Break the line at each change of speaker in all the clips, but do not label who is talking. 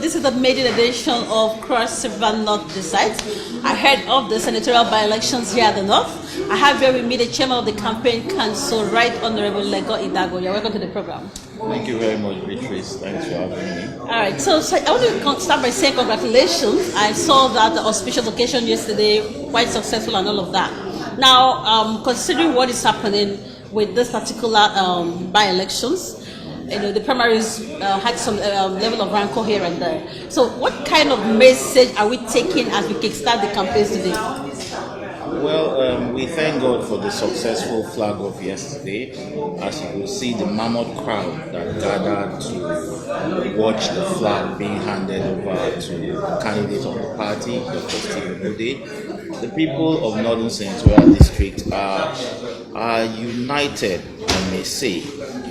this is the maiden edition of Cross River North Decides, ahead of the senatorial by-elections here at the North. I have here with me the chairman of the campaign council, Right Honorable Legor Idagbo. You're welcome to the program.
Thank you very much, Beatrice. Thanks for having me.
All right, so I want to start by saying congratulations. I saw that the auspicious occasion yesterday, quite successful and all of that. Now, considering what is happening with this particular by-elections, the primaries had some level of rancor here and there. So what kind of message are we taking as we kickstart the campaigns today?
Well, we thank God for the successful flag off yesterday. As you will see, the mammoth crowd that gathered to watch the flag being handed over to the candidate of the party, Dr. Steve Odey. The people of Northern Senatorial District are united, I may say,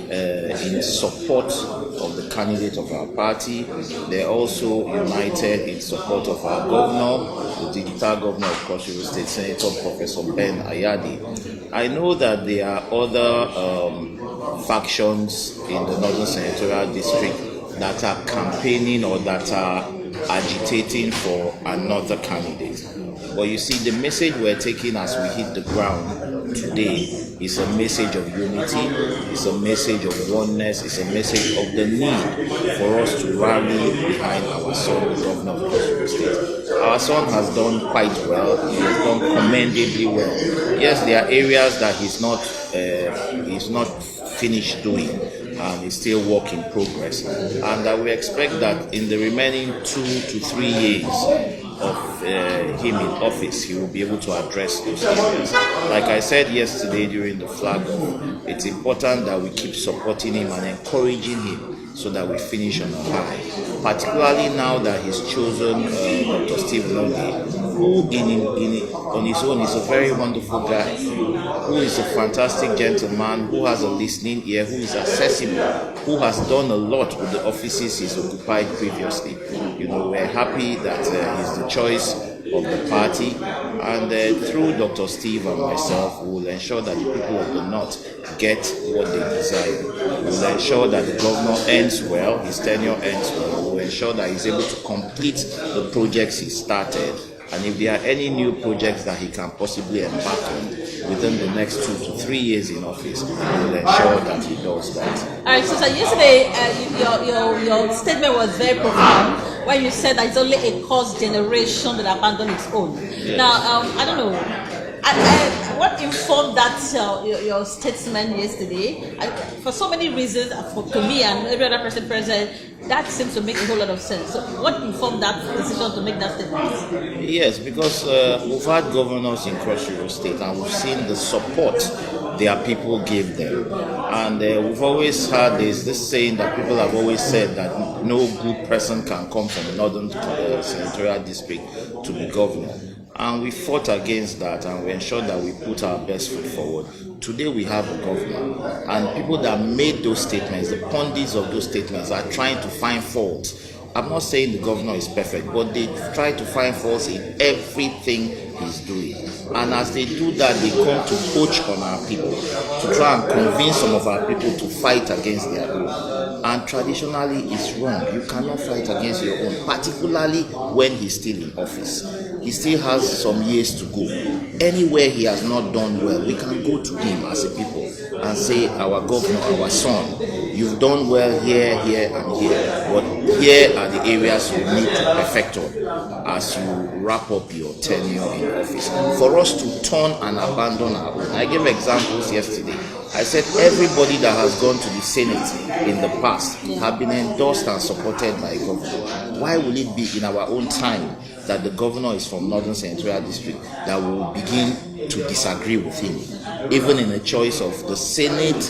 in support of the candidate of our party. They're also united in support of our governor, the digital governor of Cross River State, Senator Professor Ben Ayadi. I know that there are other factions in the Northern Senatorial District that are campaigning or that are agitating for another candidate. But you see, the message we're taking as we hit the ground today is a message of unity, it's a message of oneness, it's a message of the need for us to rally behind our son, the governor of Cross River State. Our son has done quite well, he has done commendably well. Yes, there are areas that he's not finished doing, and it's still work in progress. And we expect that in the remaining 2 to 3 years of him in office, he will be able to address those areas. Like I said yesterday during the flag off, it's important that we keep supporting him and encouraging him so that we finish on a high. Particularly now that he's chosen Dr. Steve Odey, who on his own is a very wonderful guy, who is a fantastic gentleman, who has a listening ear, who is accessible, who has done a lot with the offices he's occupied previously. We're happy that he's the choice of the party, and through Dr. Steve and myself, we will ensure that the people of the North get what they desire. We will ensure that the governor ends well, his tenure ends well. We will ensure that he's able to complete the projects he started, and if there are any new projects that he can possibly embark on within the next 2 to 3 years in office, we will ensure that he does that.
All right, so yesterday your statement was very profound when you said that it's only a cursed generation that abandoned its own. Yes. Now, I don't know. What informed that your statement yesterday? For so many reasons, to me and every other person present, that seems to make a whole lot of sense. So what informed that decision to make that statement?
Yes, because we've had governors in Cross River State and we've seen the support their people gave them. And we've always had this saying that people have always said that no good person can come from the Northern Senatorial District to be governor. And we fought against that, and we ensured that we put our best foot forward. Today we have a governor, and people that made those statements, the pundits of those statements, are trying to find faults. I'm not saying the governor is perfect, but they try to find faults in everything he's doing. And as they do that, they come to poach on our people, to try and convince some of our people to fight against their own. And traditionally, it's wrong. You cannot fight against your own, particularly when he's still in office. He still has some years to go. Anywhere he has not done well, we can go to him as a people and say, our governor, our son, you've done well here, here, and here, but here are the areas you need to perfect on as you wrap up your tenure in office. For us to turn and abandon our own. I gave examples yesterday. I said everybody that has gone to the Senate in the past have been endorsed and supported by a governor. Why will it be in our own time that the governor is from Northern Senatorial District that we will begin to disagree with him? Even in a choice of the Senate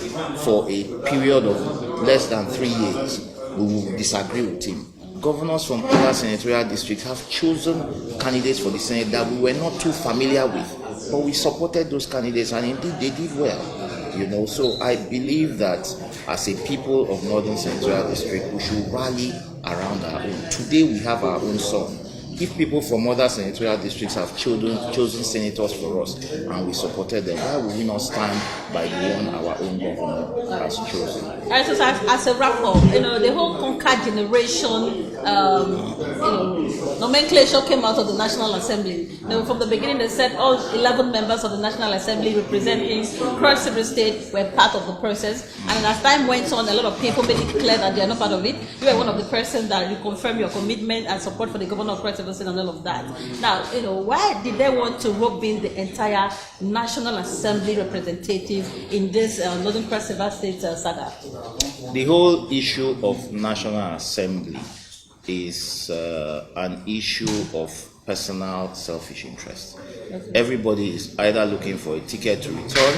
for a period of less than 3 years, we will disagree with him. Governors from other senatorial districts have chosen candidates for the Senate that we were not too familiar with, but we supported those candidates, and indeed they did well. So I believe that as a people of Northern Senatorial District, we should rally around our own. Today we have our own son. If people from other senatorial districts have chosen senators for us and we supported them, why would we not stand by the one our own governor has chosen?
Alright, so as a wrap-up, the whole conquered generation, nomenclature came out of the National Assembly. From the beginning, they said all 11 members of the National Assembly representing Cross River State were part of the process. And as time went on, a lot of people made it clear that they are not part of it. You were one of the persons that reconfirmed your commitment and support for the governor of Cross River State and all of that. Now, why did they want to rope in the entire National Assembly representative in this Northern Cross River State saga?
The whole issue of National Assembly is an issue of personal selfish interest. Okay. Everybody is either looking for a ticket to return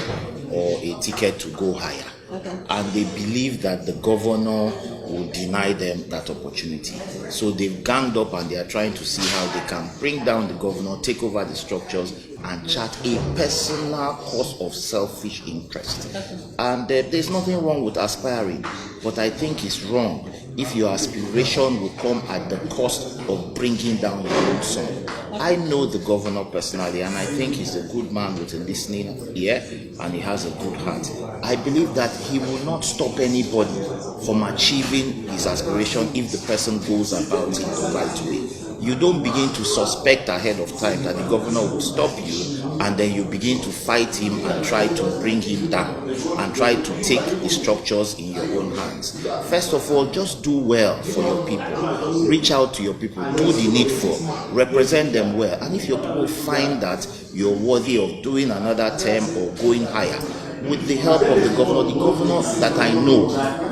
or a ticket to go higher. Okay. And they believe that the governor will deny them that opportunity. So they've ganged up and they are trying to see how they can bring down the governor, take over the structures, and chart a personal cause of selfish interest. Okay. And there's nothing wrong with aspiring, but I think it's wrong if your aspiration will come at the cost of bringing down your own son. Okay. I know the governor personally, and I think he's a good man with a listening ear, and he has a good heart. I believe that he will not stop anybody from achieving his aspiration if the person goes about it the right way. You don't begin to suspect ahead of time that the governor will stop you, and then you begin to fight him and try to bring him down and try to take the structures in your own hands. First of all, just do well for your people. Reach out to your people, do the needful, represent them well. And if your people find that you're worthy of doing another term or going higher, with the help of the governor that I know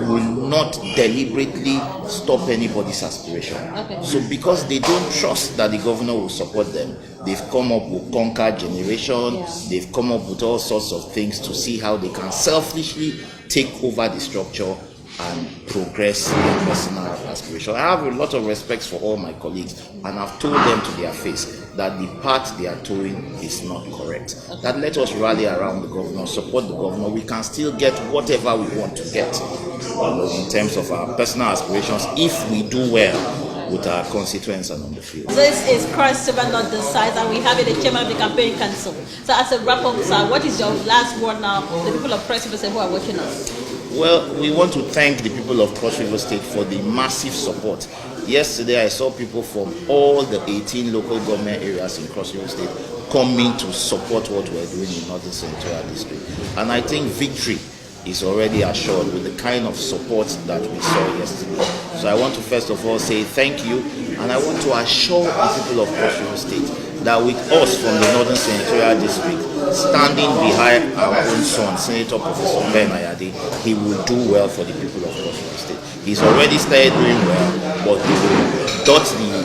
will not deliberately stop anybody's aspiration. Okay. So because they don't trust that the governor will support them, they've come up with conquered generation, they've come up with all sorts of things to see how they can selfishly take over the structure and progress their personal aspiration. I have a lot of respect for all my colleagues, and I've told them to their face that the path they are towing is not correct. Okay. That let us rally around the governor, support the governor. We can still get whatever we want to get in terms of our personal aspirations if we do well with our constituents and on the field.
This is Cross River North Decides, and we have the chairman of the campaign council. So as a wrap-up, sir, what is your last word now to the people of Cross River State who are watching us?
Well, we want to thank the people of Cross River State for the massive support. Yesterday, I saw people from all the 18 local government areas in Cross River State coming to support what we're doing in Northern Senatorial District. And I think victory is already assured with the kind of support that we saw yesterday. So I want to first of all say thank you, and I want to assure the people of Cross River State that with us from the Northern Senatorial District, standing behind our own son, Senator Professor Ben Ayade, he will do well for the people of Cross River State. He's already started doing well, but he will dot the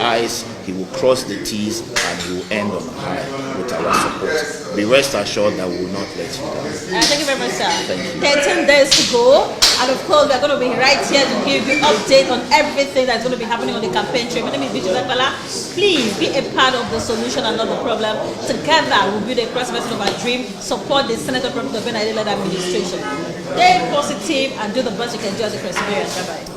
I's, he will cross the T's, and he will end on a high with our support. Be rest assured that we will not let you down.
Thank you very much, sir.
Thank you.
13 days to go, and of course, we're going to be right here to give you update on everything that's going to be happening on the campaign trail. My name is Bishop Ekpala. Please be a part of the solution and not the problem. Together, we'll build a cross version of our dream, support the Senator Professor Ben Ayade-led administration. Stay positive and do the best you can do as a Perseverance. Bye-bye.